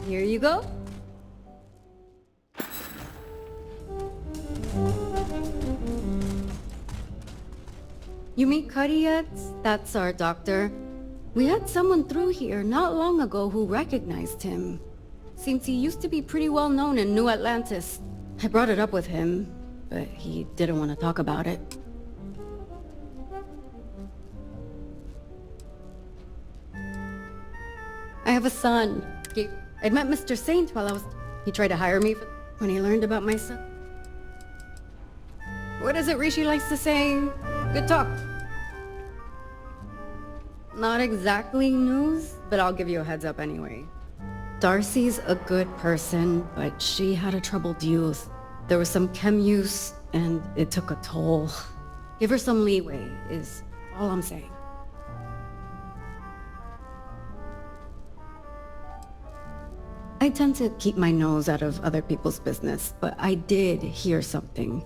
Here you go. You meet Cuddy yet? That's our doctor. We had someone through here not long ago who recognized him. Seems he used to be pretty well known in New Atlantis. I brought it up with him, but he didn't want to talk about it. I have a son. I'd met Mr. Saint while I was... He tried to hire me when he learned about my son. What is it Rishi likes to say? Good talk. Not exactly news, but I'll give you a heads up anyway. Darcy's a good person, but she had a troubled youth. There was some chem use, and it took a toll. Give her some leeway, is all I'm saying. I tend to keep my nose out of other people's business, but I did hear something.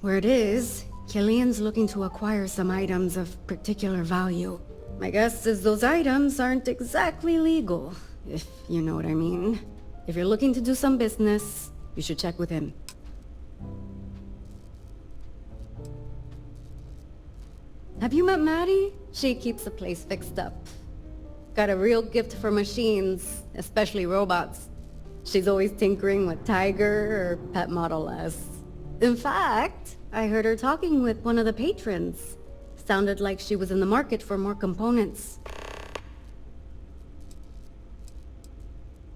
Where it is, Killian's looking to acquire some items of particular value. My guess is those items aren't exactly legal, if you know what I mean. If you're looking to do some business, you should check with him. Have you met Maddie? She keeps the place fixed up. Got a real gift for machines, especially robots. She's always tinkering with Tiger or Pet Model S. In fact, I heard her talking with one of the patrons. Sounded like she was in the market for more components.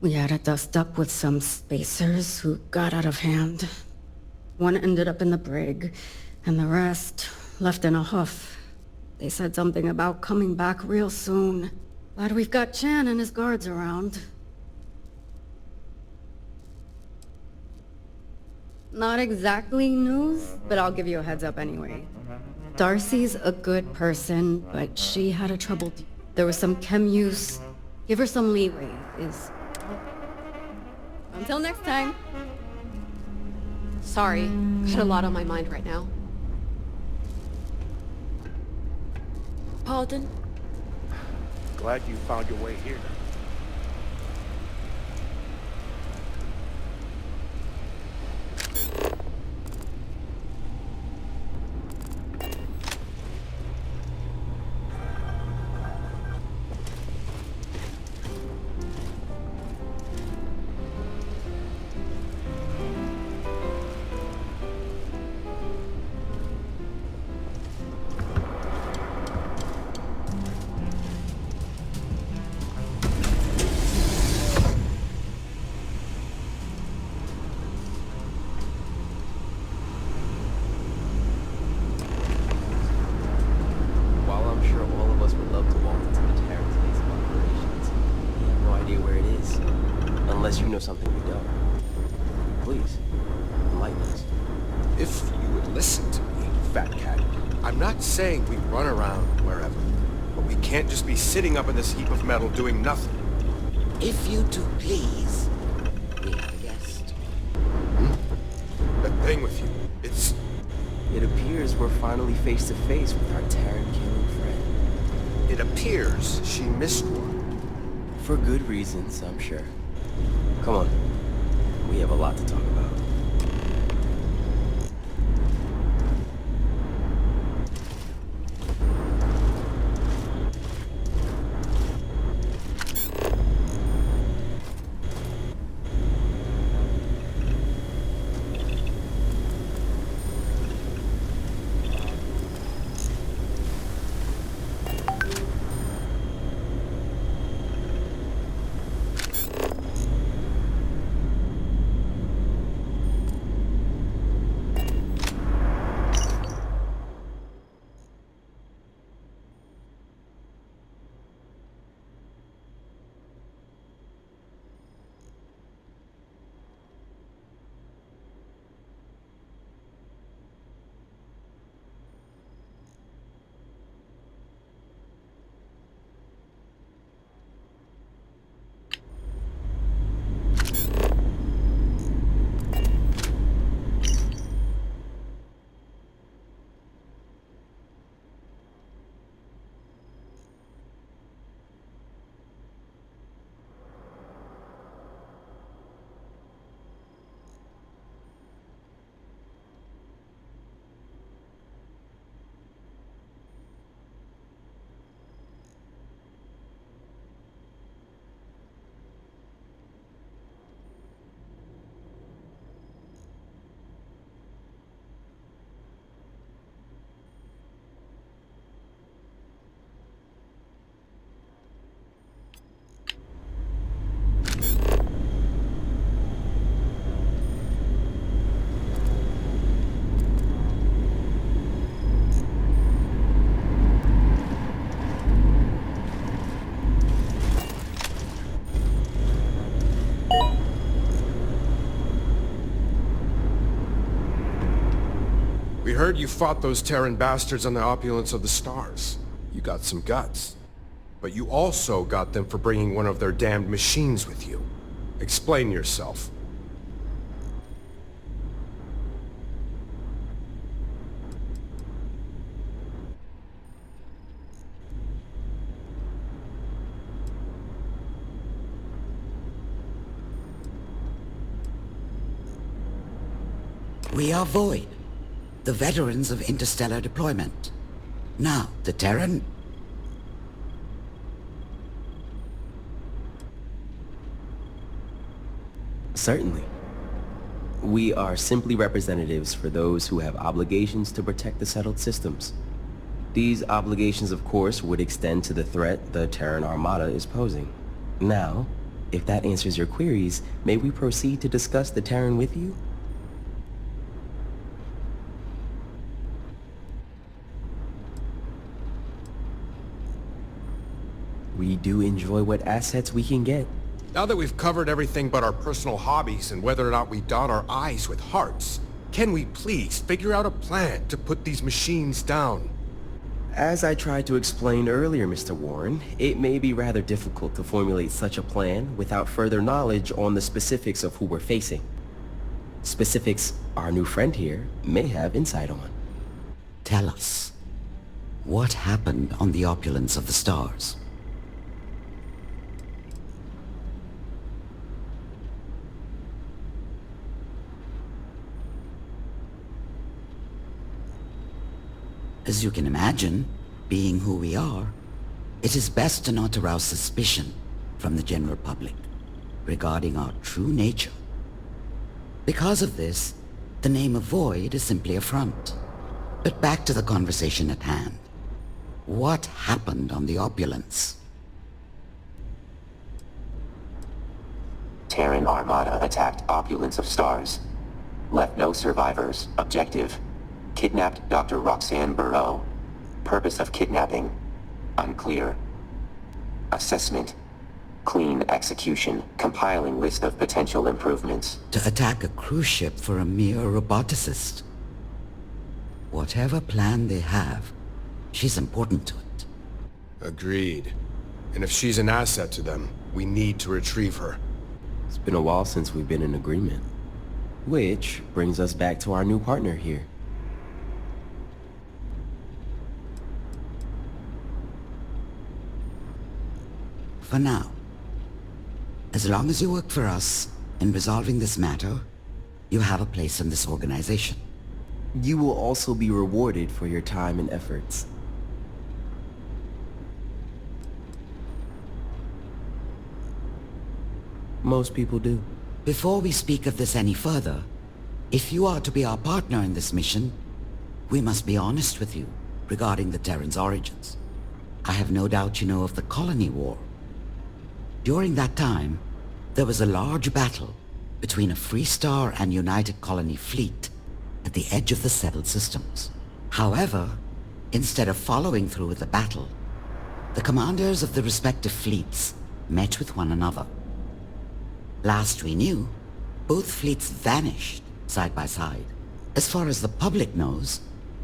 We had to dust up with some spacers who got out of hand. One ended up in the brig, and the rest left in a huff. They said something about coming back real soon. Glad we've got Chan and his guards around. Not exactly news, but I'll give you a heads up anyway. Darcy's a good person, but she had a troubled... There was some chem use. Give her some leeway, is... Until next time. Sorry, got a lot on my mind right now. Pardon? Glad you found your way here. Unless you know something we don't. Please, enlighten us. If you would listen to me, Fat Cat, I'm not saying we run around wherever, but we can't just be sitting up in this heap of metal doing nothing. If you do please, we have a guest. That thing with you, it's... It appears we're finally face to face with our Terran killing friend. It appears she missed one. For good reasons, I'm sure. Come on. We have a lot to talk about. heard you fought those Terran bastards on the opulence of the stars. You got some guts. But you also got them for bringing one of their damned machines with you. Explain yourself. We are Void, the veterans of interstellar deployment. Now, the Terran... Certainly. We are simply representatives for those who have obligations to protect the settled systems. These obligations, of course, would extend to the threat the Terran Armada is posing. Now, if that answers your queries, may we proceed to discuss the Terran with you? We do enjoy what assets we can get. Now that we've covered everything but our personal hobbies and whether or not we dot our I's with hearts, can we please figure out a plan to put these machines down? As I tried to explain earlier, Mr. Warren, it may be rather difficult to formulate such a plan without further knowledge on the specifics of who we're facing. Specifics our new friend here may have insight on. Tell us, what happened on the opulence of the stars? As you can imagine, being who we are, it is best to not arouse suspicion from the general public regarding our true nature. Because of this, the name of Void is simply a front. But back to the conversation at hand. What happened on the opulence? Terran Armada attacked Opulence of Stars. Left no survivors. Objective: kidnapped Dr. Roxanne Burrow. Purpose of kidnapping: unclear. Assessment: clean execution. Compiling list of potential improvements. To attack a cruise ship for a mere roboticist. Whatever plan they have, she's important to it. Agreed. And if she's an asset to them, we need to retrieve her. It's been a while since we've been in agreement. Which brings us back to our new partner here. For now. As long as you work for us in resolving this matter, you have a place in this organization. You will also be rewarded for your time and efforts. Most people do. Before we speak of this any further, if you are to be our partner in this mission, we must be honest with you regarding the Terran's origins. I have no doubt you know of the Colony War. During that time, there was a large battle between a Freestar and United Colony fleet at the edge of the settled systems. However, instead of following through with the battle, the commanders of the respective fleets met with one another. Last we knew, both fleets vanished side by side. As far as the public knows,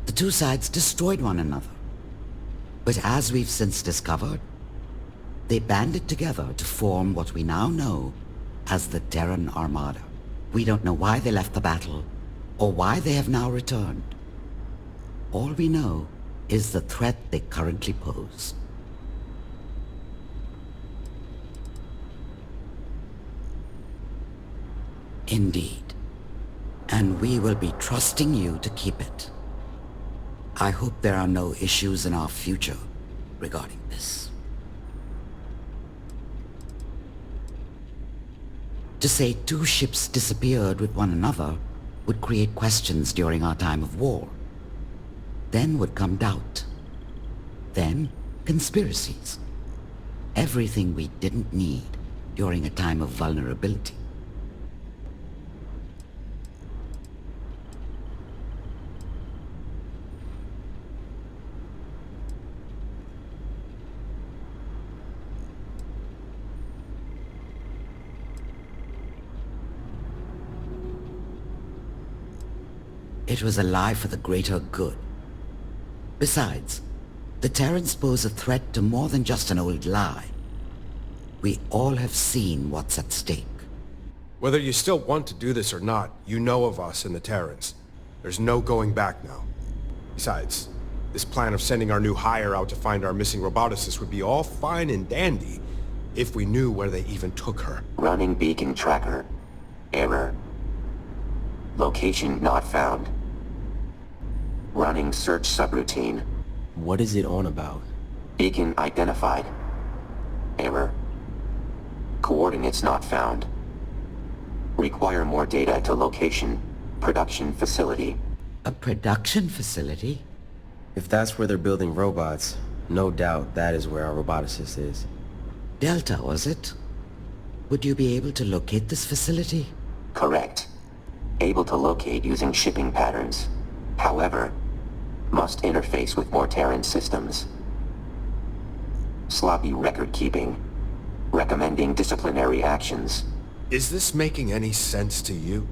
the two sides destroyed one another. But as we've since discovered, they banded together to form what we now know as the Terran Armada. We don't know why they left the battle, or why they have now returned. All we know is the threat they currently pose. Indeed. And we will be trusting you to keep it. I hope there are no issues in our future regarding this. To say two ships disappeared with one another would create questions during our time of war. Then would come doubt. Then, conspiracies. Everything we didn't need during a time of vulnerability. It was a lie for the greater good. Besides, the Terrans pose a threat to more than just an old lie. We all have seen what's at stake. Whether you still want to do this or not, you know of us and the Terrans. There's no going back now. Besides, this plan of sending our new hire out to find our missing roboticist would be all fine and dandy if we knew where they even took her. Running beacon tracker. Error. Location not found. Running search subroutine. What is it on about? Beacon identified. Error. Coordinates not found. Require more data to location. Production facility. A production facility? If that's where they're building robots, no doubt that is where our roboticist is. Delta, was it? Would you be able to locate this facility? Correct. Able to locate using shipping patterns. However, must interface with more Terran systems. Sloppy record keeping. Recommending disciplinary actions. Is this making any sense to you?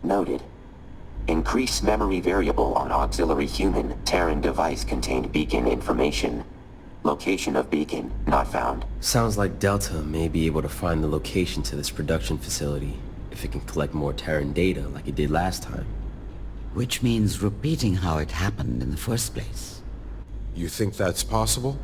Noted. Increase memory variable on auxiliary human Terran device contained beacon information. Location of beacon not found. Sounds like Delta may be able to find the location to this production facility if it can collect more Terran data like it did last time. Which means repeating how it happened in the first place. You think that's possible?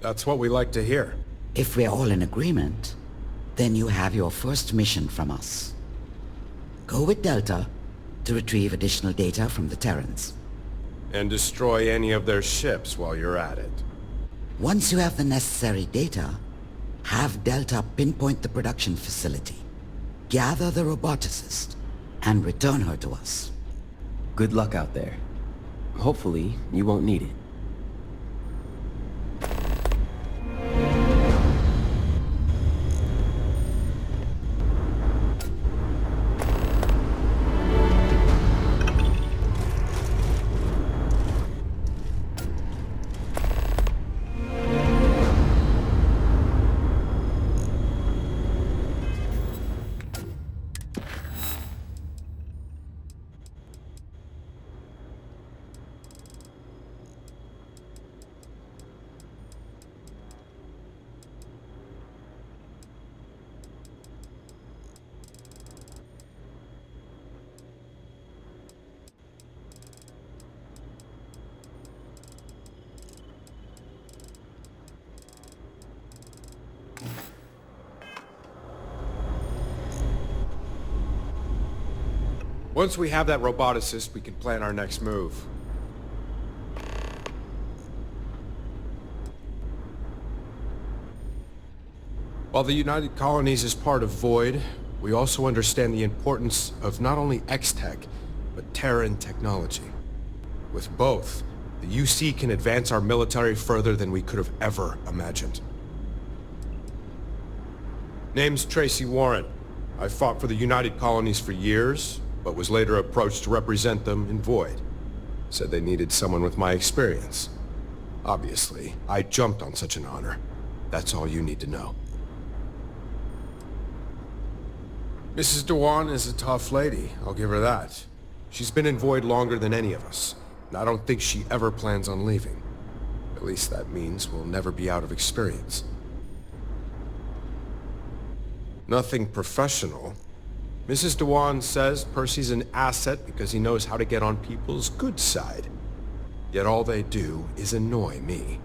That's what we like to hear. If we're all in agreement, then you have your first mission from us. Go with Delta to retrieve additional data from the Terrans. And destroy any of their ships while you're at it. Once you have the necessary data, have Delta pinpoint the production facility, gather the roboticist, and return her to us. Good luck out there. Hopefully, you won't need it. Once we have that roboticist, we can plan our next move. While the United Colonies is part of Void, we also understand the importance of not only X-Tech, but Terran technology. With both, the UC can advance our military further than we could have ever imagined. Name's Tracy Warren. I fought for the United Colonies for years, but was later approached to represent them in Void. Said they needed someone with my experience. Obviously, I jumped on such an honor. That's all you need to know. Mrs. Dewan is a tough lady, I'll give her that. She's been in Void longer than any of us, and I don't think she ever plans on leaving. At least that means we'll never be out of experience. Nothing professional. Mrs. Dewan says Percy's an asset because he knows how to get on people's good side. Yet all they do is annoy me.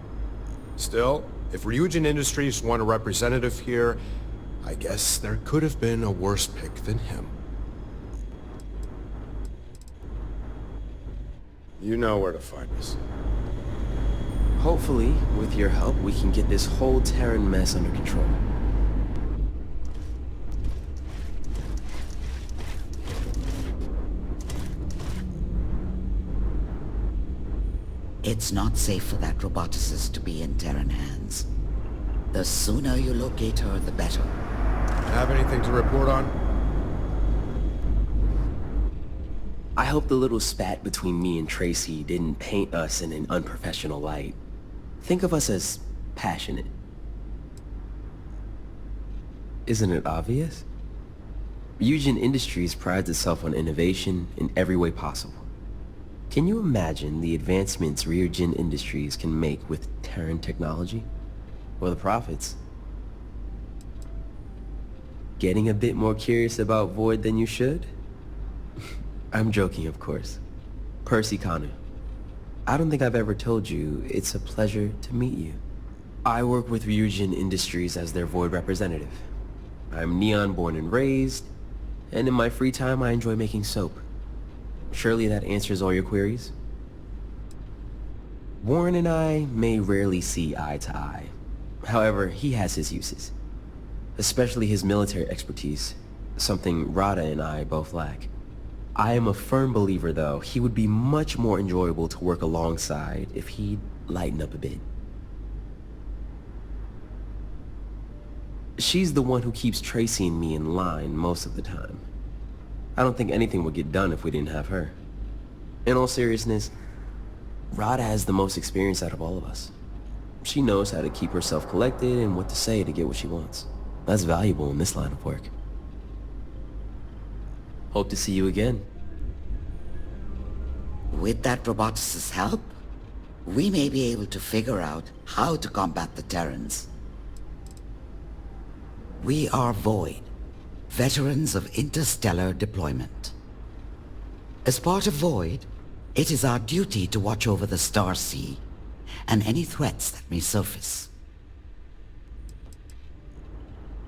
Still, if Ryujin Industries want a representative here, I guess there could have been a worse pick than him. You know where to find us. Hopefully, with your help, we can get this whole Terran mess under control. It's not safe for that roboticist to be in Terran hands. The sooner you locate her, the better. Have anything to report on? I hope the little spat between me and Tracy didn't paint us in an unprofessional light. Think of us as passionate. Isn't it obvious? Ryujin Industries prides itself on innovation in every way possible. Can you imagine the advancements Ryujin Industries can make with Terran technology? Or the profits? Getting a bit more curious about Void than you should? I'm joking, of course. Percy Kanu. I don't think I've ever told you it's a pleasure to meet you. I work with Ryujin Industries as their Void representative. I'm Neon born and raised, and in my free time I enjoy making soap. Surely that answers all your queries? Warren and I may rarely see eye to eye. However, he has his uses. Especially his military expertise, something Rada and I both lack. I am a firm believer, though, he would be much more enjoyable to work alongside if he'd lighten up a bit. She's the one who keeps Tracy and me in line most of the time. I don't think anything would get done if we didn't have her. In all seriousness, Rada has the most experience out of all of us. She knows how to keep herself collected and what to say to get what she wants. That's valuable in this line of work. Hope to see you again. With that roboticist's help, we may be able to figure out how to combat the Terrans. We are Void, veterans of interstellar deployment. As part of Void, it is our duty to watch over the Star Sea and any threats that may surface.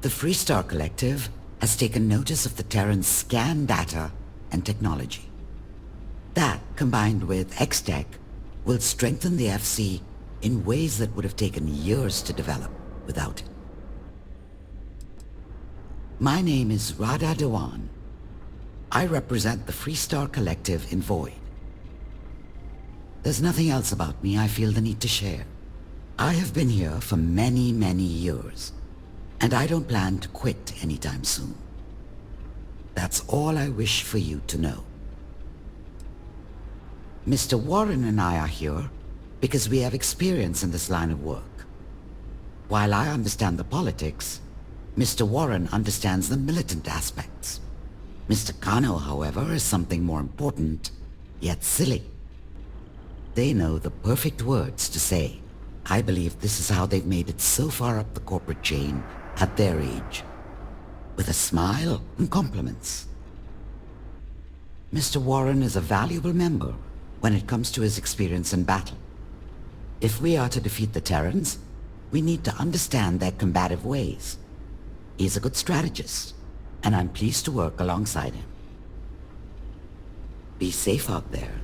The Freestar Collective has taken notice of the Terran's scan data and technology. That, combined with X-Tech, will strengthen the FC in ways that would have taken years to develop without it. My name is Rada Dewan. I represent the Freestar Collective in Void. There's nothing else about me I feel the need to share. I have been here for many, many years, and I don't plan to quit anytime soon. That's all I wish for you to know. Mr. Warren and I are here because we have experience in this line of work. While I understand the politics, Mr. Warren understands the militant aspects. Mr. Kano, however, is something more important, yet silly. They know the perfect words to say. I believe this is how they've made it so far up the corporate chain at their age. With a smile and compliments. Mr. Warren is a valuable member when it comes to his experience in battle. If we are to defeat the Terrans, we need to understand their combative ways. He's a good strategist, and I'm pleased to work alongside him. Be safe out there.